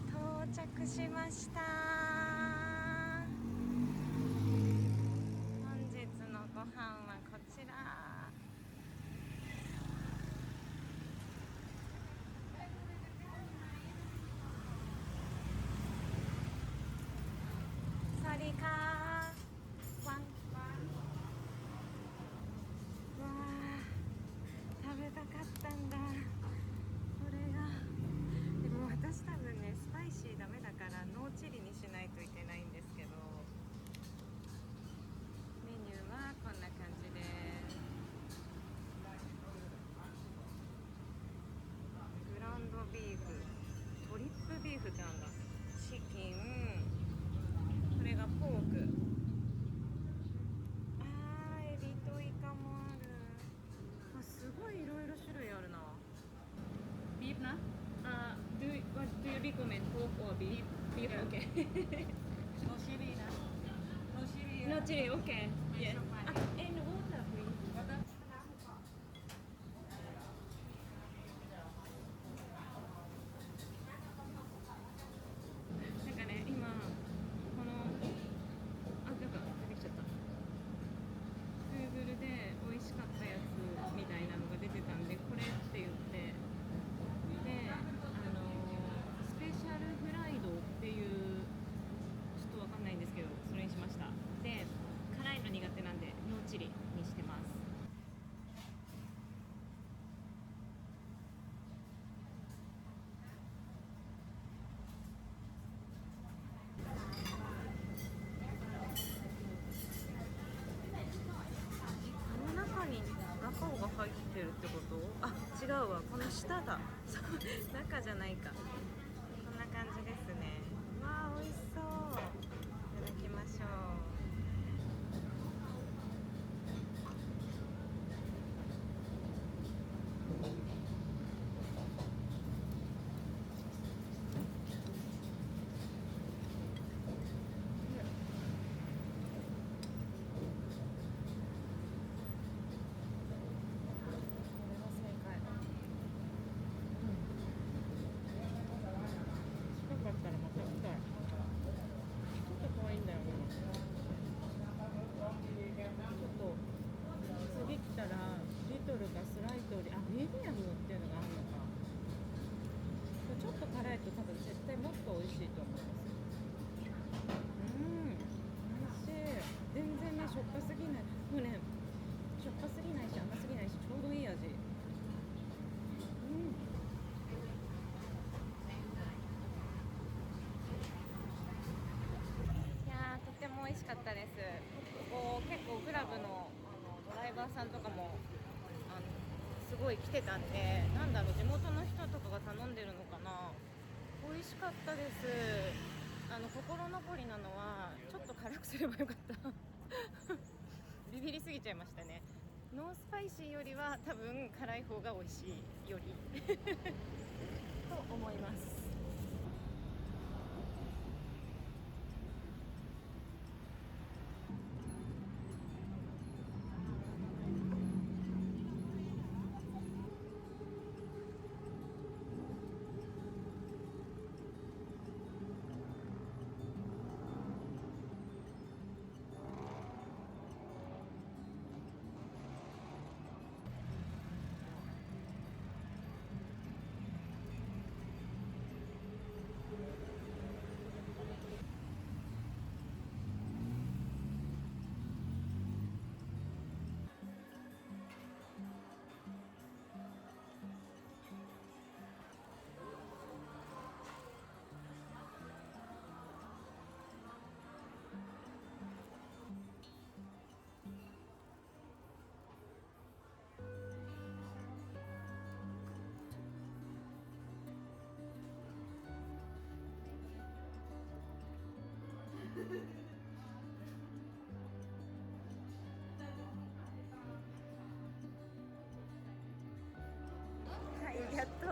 Speaker 1: 到着しました。本日のご飯はこちら。サリカーワン。わあ、食べたかったんだこれが。でも私多分ねスパイシーダメだからノーチリにしな OK
Speaker 3: no chili นะ no chili
Speaker 1: No chili OK Yes And water please なんかね、今このなんか出てきちゃった Google で美味しかったやつみたいなのが出てたんでこれって言ってで、スペシャルフライドっていうちょっとわかんないんですけどそれにしましたで、辛いの苦手なんでノーチリにしてますこの中にガパオが入ってるってこと？あ、違うわ、この下だそう中じゃないかこんな感じですねわあ、美味しそういただきましょう近かったらまた来たい。ちょっと怖いんだよね。ちょっと次来たらリトルかスライトリあミディアムっていうのがあるのか。ちょっと辛いと多分絶対もっと美味しいと思います。美味しい。全然ねしょっぱすぎない。もうねしょっぱすぎないし甘すぎないしちょうどいい味。いやーとても美味しかったです。ここ結構クラブの、ドライバーさんとかもすごい来てたんで、なんだろう地元の人とかが頼んでるのかな。美味しかったです。心残りなのはちょっと辛くすればよかったビビりすぎちゃいましたね。ノースパイシーよりは多分辛い方が美味しいよりと思います。はい、やっと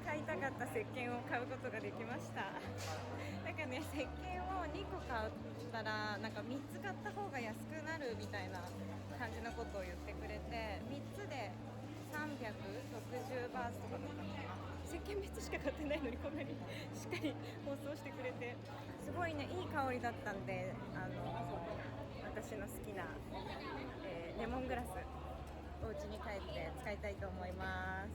Speaker 1: 買いたかった石鹸を買うことができました。なんかね、石鹸を2個買ったらなんか3つ買った方が安くなるみたいな感じのことを言ってくれて、3つで360バーツとかだったのかな。石鹸3つしか買ってないのにこんなにしっかり包装してくれてすごいね、いい香りだったんで、私の好きな、レモングラスお家に帰って使いたいと思います。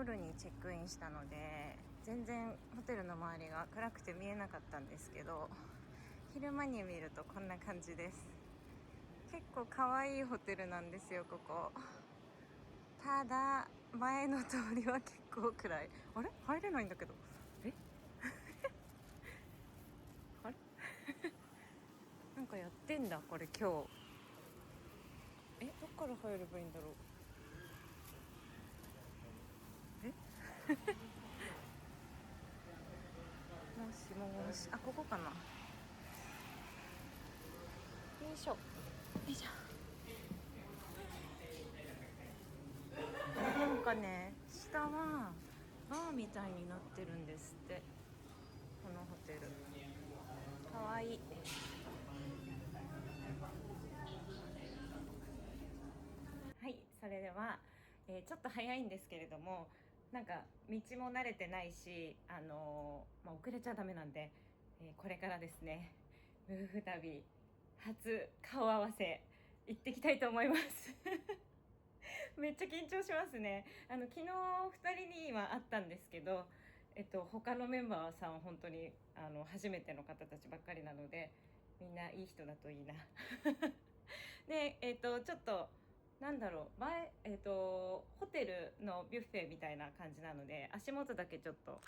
Speaker 1: 夜にチェックインしたので全然ホテルの周りが暗くて見えなかったんですけど、昼間に見るとこんな感じです。結構可愛いホテルなんですよここ。ただ前の通りは結構暗い。あれ入れないんだけど、あれなんかやってんだこれ今日。どっから入ればいいんだろう。もしもし、ここかな。よいしょよいしょ。なんかね、下はバーみたいになってるんですって、このホテル。かわいい。はい、それでは、ちょっと早いんですけれども、なんか道も慣れてないし、遅れちゃダメなんで、これからですね、夫婦旅初顔合わせ行ってきたいと思いますめっちゃ緊張しますね。昨日2人には会ったんですけど、他のメンバーさんは本当に初めての方たちばっかりなので、みんないい人だといいなで、ちょっとなんだろう、ホテルのビュッフェみたいな感じなので、足元だけちょっと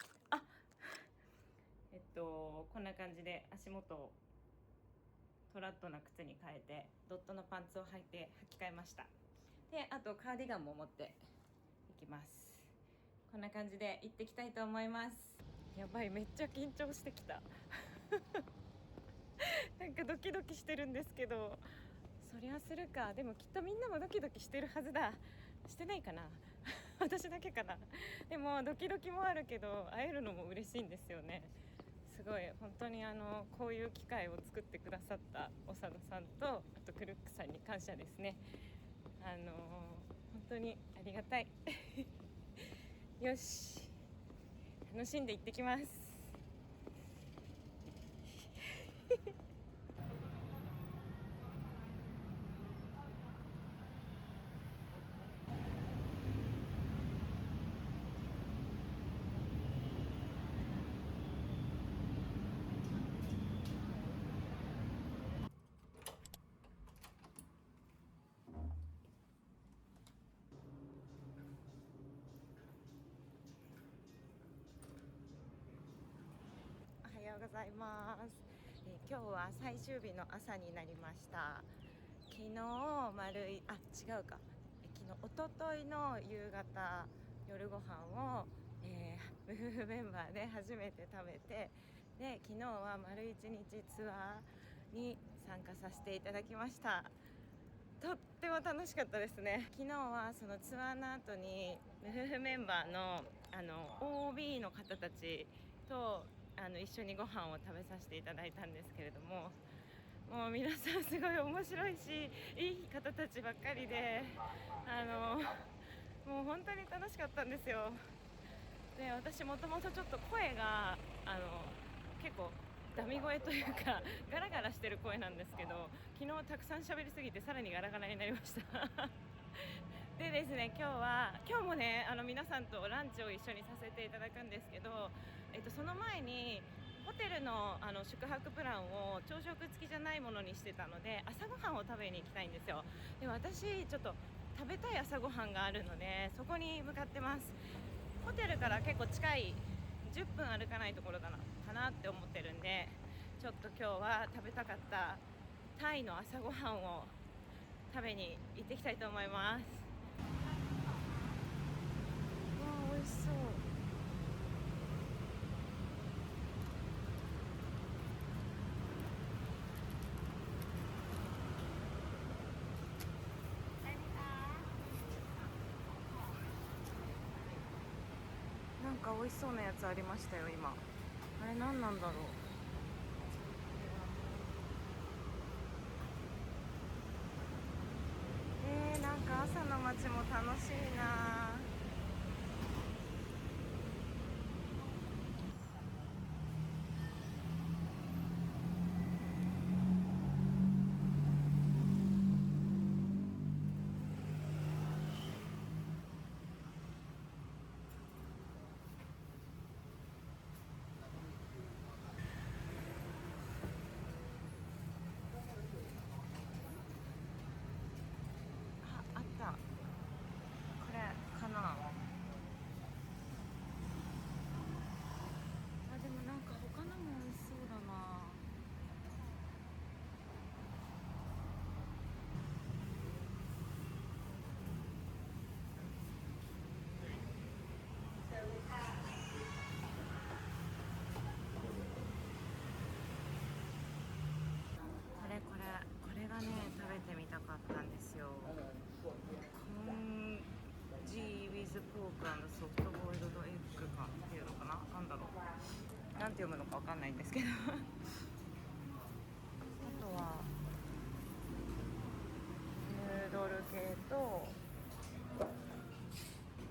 Speaker 1: こんな感じで足元をトラッドな靴に変えてドットのパンツを履いて履き替えました。で、あとカーディガンも持っていきます。こんな感じで行ってきたいと思います。やばい、めっちゃ緊張してきたなんかドキドキしてるんですけど、そりゃするか。でもきっとみんなもドキドキしてるはずだ。してないかな私だけかな。でもドキドキもあるけど会えるのも嬉しいんですよね。すごい本当にこういう機会を作ってくださった長田さんと、あとクルックさんに感謝ですね。本当にありがたいよし、楽しんで行ってきますおはようございます。今日は最終日の朝になりました。昨日違うか、一昨日の夕方夜ご飯を、夫婦メンバーで初めて食べて、で昨日は丸一日ツアーに参加させていただきました。とっても楽しかったですね。昨日はそのツアーの後に夫婦メンバーのOB の方たちと一緒にご飯を食べさせていただいたんですけれども、もう皆さんすごい面白いしいい方たちばっかりで、もう本当に楽しかったんですよ。で、私もともとちょっと声が結構ダミ声というかガラガラしてる声なんですけど、昨日たくさん喋りすぎてさらにガラガラになりましたでですね、今日もね皆さんとランチを一緒にさせていただくんですけど、その前にホテルの宿泊プランを朝食付きじゃないものにしてたので、朝ごはんを食べに行きたいんですよ。で、私ちょっと食べたい朝ごはんがあるのでそこに向かってます。ホテルから結構近い、10分歩かないところかなって思ってるんで、ちょっと今日は食べたかったタイの朝ごはんを食べに行ってきたいと思います。わあ、美味しそう。なんか美味しそうなやつありましたよ今。あれ何なんだろう。なんか朝の街も楽しいな。むのかわかんないんですけどあとはヌードル系と、こ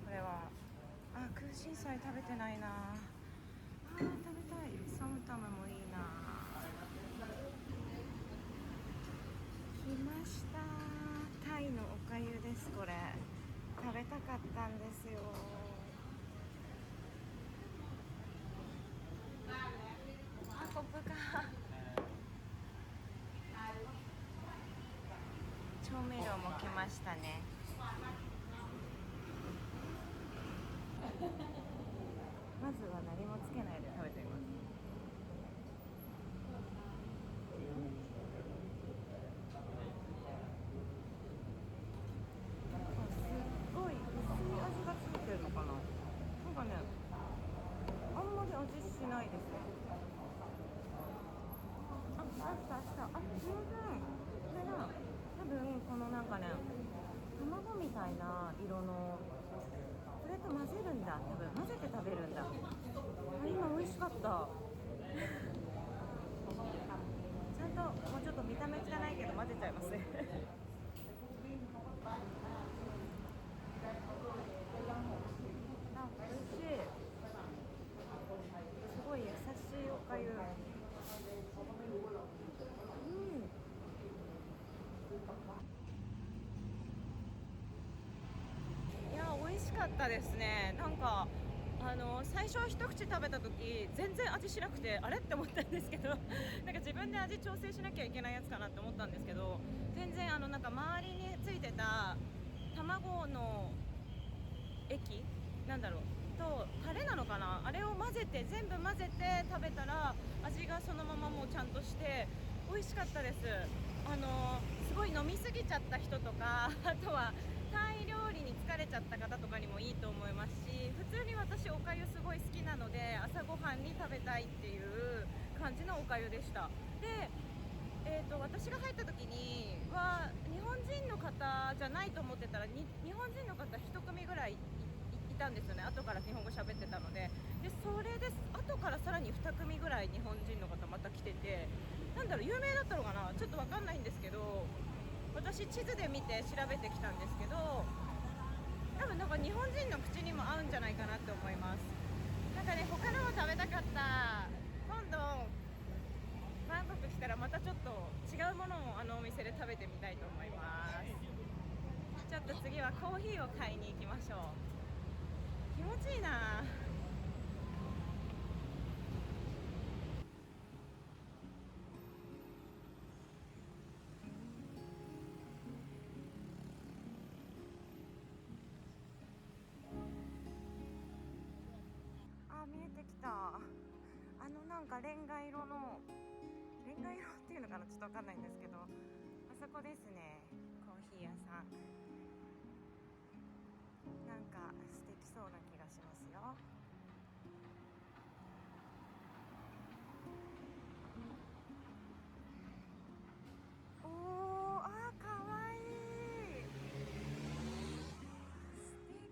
Speaker 1: れは空心菜食べてないな。食べたい。サムタムもいいな。来ました。タイのおかゆです。これ食べたかったんですよ。コップか。調味料も来ましたね。まずは何もつけないで食べてみます。すっごい薄い味がついてるのかな。なんかね、あんまり味しないですね。あった。十分。これだ。多分このなんかね、卵みたいな色のこれと混ぜるんだ。多分混ぜて食べるんだ。今美味しかった。ちゃんともうちょっと見た目汚いけど混ぜちゃいますね美味しい。すごい優しいおかゆ。いや美味しかったですね。なんか最初一口食べた時全然味しなくてあれって思ったんですけどなんか自分で味調整しなきゃいけないやつかなって思ったんですけど、全然なんか周りについてた卵の液なんだろうとタレなのかな、あれを混ぜて全部混ぜて食べたら味がそのままもうちゃんとして美味しかったです。すごい飲みすぎちゃった人とかあとはタイ料理に疲れちゃった方とかにもいいと思いますし、普通に私おかゆすごい好きなので朝ごはんに食べたいっていう感じのおかゆでした。で私が入った時には日本人の方じゃないと思ってたら日本人の方1組ぐらいいたんですよね。後から日本語喋ってたので、それで後からさらに2組ぐらい日本人の方また来てて、なんだろう有名だったのかなちょっと分かんないんですけど、私地図で見て調べてきたんですけど、多分なんか日本人の口にも合うんじゃないかなって思います。なんかね他のも食べたかった。今度バンコク来たらまたちょっと違うものをお店で食べてみたいと思います。ちょっと次はコーヒーを買いに行きましょう。気持ちいいな。見えてきた。なんかレンガ色っていうのかなちょっとわかんないんですけど、あそこですね。コーヒー屋さんなんか素敵そうな気がしますよ。おー、かわいい。素敵。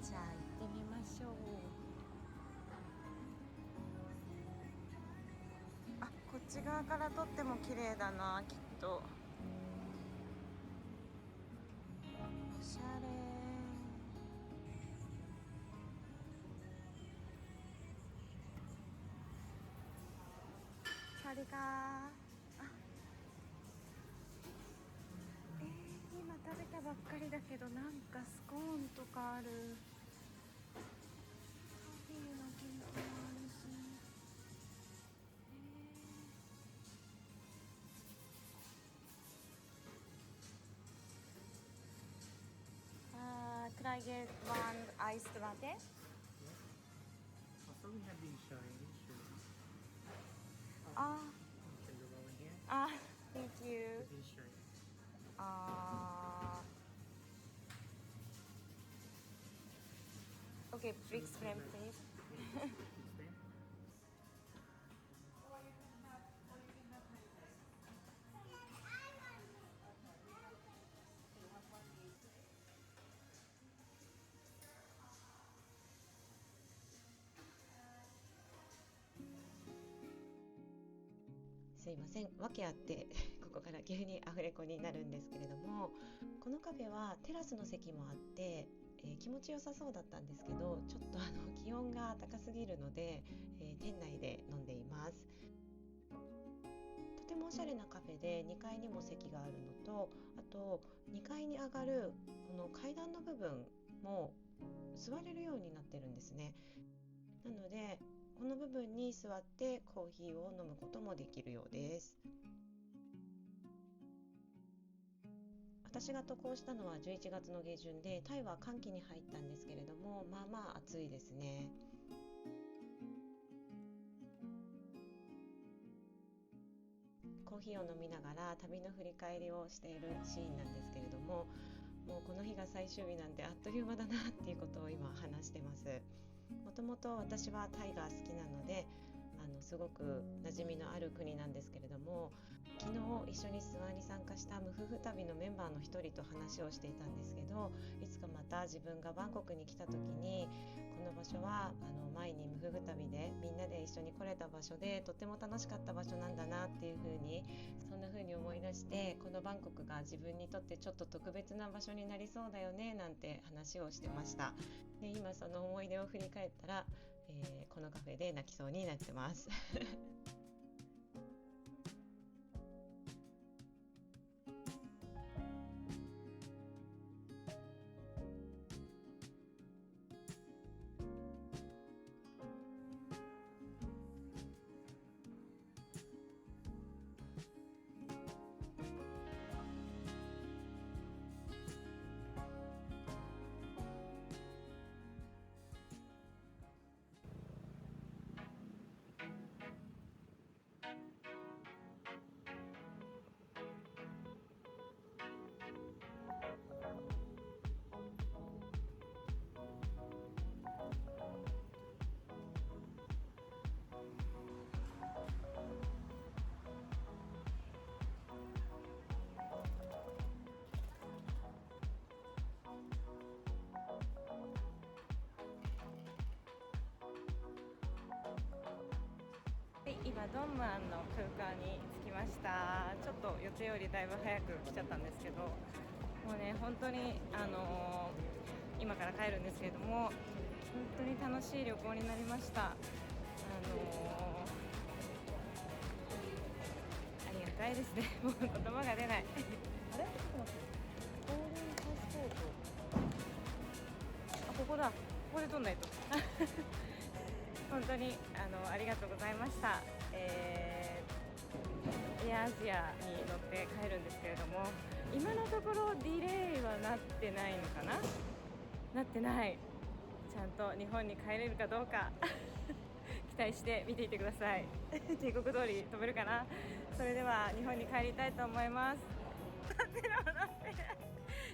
Speaker 1: じゃあ行ってみましょう。こっち側から撮っても綺麗だな、きっと。おしゃれ。サリカ今食べたばっかりだけど、なんかスコーンとかある。コーヒーのケーキもあるし。Could I get one iced latte?
Speaker 7: Also, we have been showing
Speaker 1: Ah,
Speaker 7: can you go in here?
Speaker 1: thank you.
Speaker 7: Been showing.
Speaker 1: Okay, big explain please.
Speaker 7: Explain.
Speaker 2: すいません、訳あってここから急にアフレコになるんですけれども、このカフェはテラスの席もあって、気持ちよさそうだったんですけど、ちょっと気温が高すぎるので、店内で飲んでいます。とてもおしゃれなカフェで2階にも席があるのと、あと2階に上がるこの階段の部分も座れるようになってるんですね。なのでこの部分に座ってコーヒーを飲むこともできるようです。私が渡航したのは11月の下旬で、タイは寒気に入ったんですけれども、まあまあ暑いですね。コーヒーを飲みながら旅の振り返りをしているシーンなんですけれども、もうこの日が最終日なんであっという間だなっていうことを今話してます。もともと私はタイが好きなので、すごく馴染みのある国なんですけれども、昨日一緒にツアーに参加した無夫婦旅のメンバーの一人と話をしていたんですけど、いつかまた自分がバンコクに来た時に、この場所は前に無夫婦旅でみんなで一緒に来れた場所で、とっても楽しかった場所なんだなっていう風に、そんな風に思い出して、このバンコクが自分にとってちょっと特別な場所になりそうだよねなんて話をしてました。で、今その思い出を振り返ったら、このカフェで泣きそうになってます
Speaker 1: 今ドンムアンの空間に着きました。ちょっと予定よりだいぶ早く来ちゃったんですけど、もうね本当に今から帰るんですけれども、本当に楽しい旅行になりました。ありがたいですね。もう言葉が出ない。あれ？ちょっと待って。ゴールデンパスポート。あ、ここだ。ここで撮んないと。本当にありがとうございました。エアアジアに乗って帰るんですけれども、今のところディレイはなってないのかな。なってない。ちゃんと日本に帰れるかどうか期待して見ていてください。帝国通り飛べるかな。それでは日本に帰りたいと思います。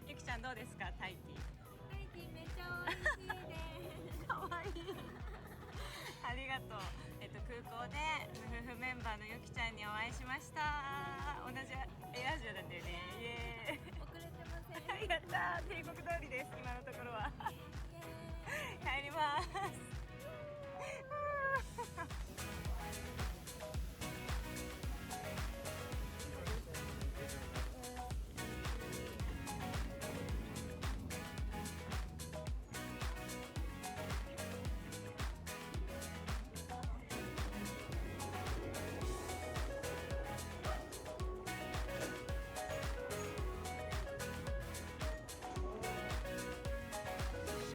Speaker 1: ゆきちゃんどうですか？タイティー。
Speaker 5: タイティーめっちゃ美味しいです
Speaker 1: かわいいありがとう。空港で夫婦メンバーのゆきちゃんにお会いしました。同じエアアジアだったよね。イエーイ。
Speaker 5: 遅れてません。
Speaker 1: やったー。帝国通